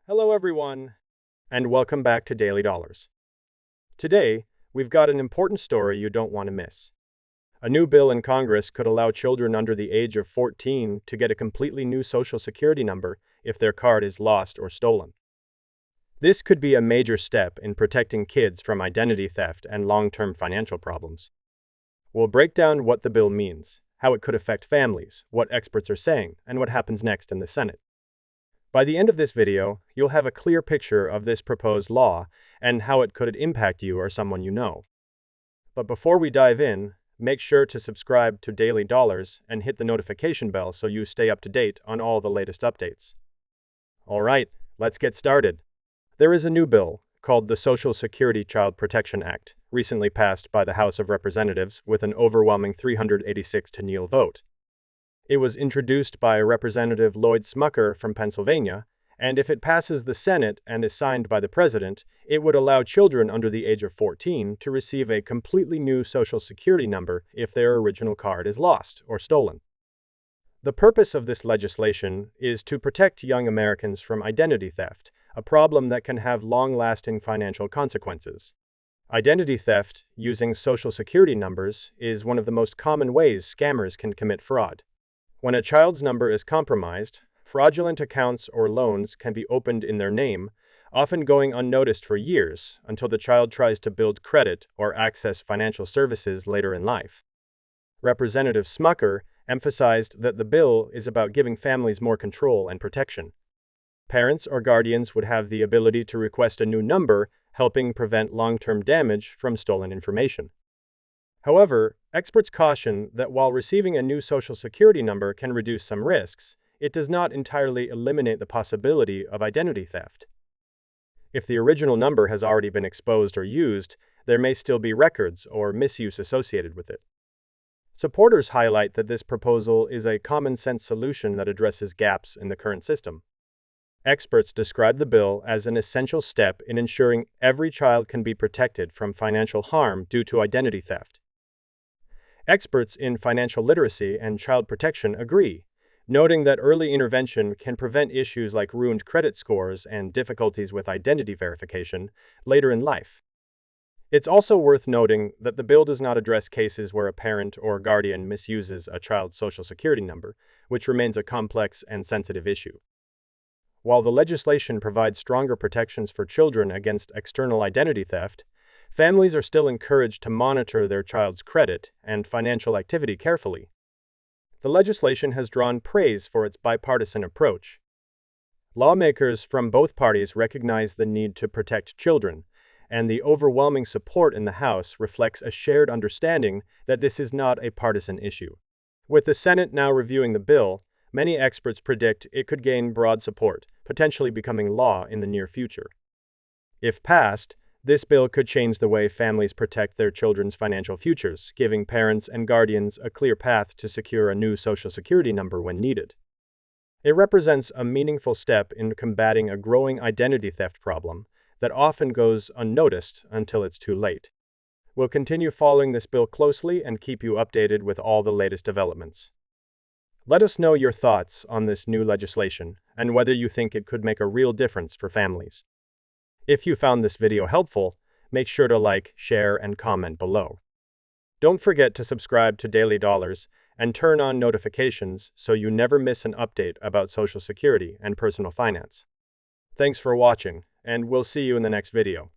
Hello everyone, and welcome back to Daily Dollars. Today, we've got an important story you don't want to miss. A new bill in Congress could allow children under the age of 14 to get a completely new Social Security number if their card is lost or stolen. This could be a major step in protecting kids from identity theft and long-term financial problems. We'll break down what the bill means, how it could affect families, what experts are saying, and what happens next in the Senate. By the end of this video, you'll have a clear picture of this proposed law and how it could impact you or someone you know. But before we dive in, make sure to subscribe to Daily Dollars and hit the notification bell so you stay up to date on all the latest updates. All right, let's get started. There is a new bill called the Social Security Child Protection Act, recently passed by the House of Representatives with an overwhelming 386-0 vote. It was introduced by Representative Lloyd Smucker from Pennsylvania, and if it passes the Senate and is signed by the President, it would allow children under the age of 14 to receive a completely new Social Security number if their original card is lost or stolen. The purpose of this legislation is to protect young Americans from identity theft, a problem that can have long-lasting financial consequences. Identity theft using Social Security numbers is one of the most common ways scammers can commit fraud. When a child's number is compromised, fraudulent accounts or loans can be opened in their name, often going unnoticed for years until the child tries to build credit or access financial services later in life. Representative Smucker emphasized that the bill is about giving families more control and protection. Parents or guardians would have the ability to request a new number, helping prevent long-term damage from stolen information. However, experts caution that while receiving a new Social Security number can reduce some risks, it does not entirely eliminate the possibility of identity theft. If the original number has already been exposed or used, there may still be records or misuse associated with it. Supporters highlight that this proposal is a common-sense solution that addresses gaps in the current system. Experts describe the bill as an essential step in ensuring every child can be protected from financial harm due to identity theft. Experts in financial literacy and child protection agree, noting that early intervention can prevent issues like ruined credit scores and difficulties with identity verification later in life. It's also worth noting that the bill does not address cases where a parent or guardian misuses a child's Social Security number, which remains a complex and sensitive issue. While the legislation provides stronger protections for children against external identity theft, families are still encouraged to monitor their child's credit and financial activity carefully. The legislation has drawn praise for its bipartisan approach. Lawmakers from both parties recognize the need to protect children, and the overwhelming support in the House reflects a shared understanding that this is not a partisan issue. With the Senate now reviewing the bill, many experts predict it could gain broad support, potentially becoming law in the near future. If passed, this bill could change the way families protect their children's financial futures, giving parents and guardians a clear path to secure a new Social Security number when needed. It represents a meaningful step in combating a growing identity theft problem that often goes unnoticed until it's too late. We'll continue following this bill closely and keep you updated with all the latest developments. Let us know your thoughts on this new legislation and whether you think it could make a real difference for families. If you found this video helpful, make sure to like, share, and comment below. Don't forget to subscribe to Daily Dollars and turn on notifications so you never miss an update about Social Security and personal finance. Thanks for watching, and we'll see you in the next video.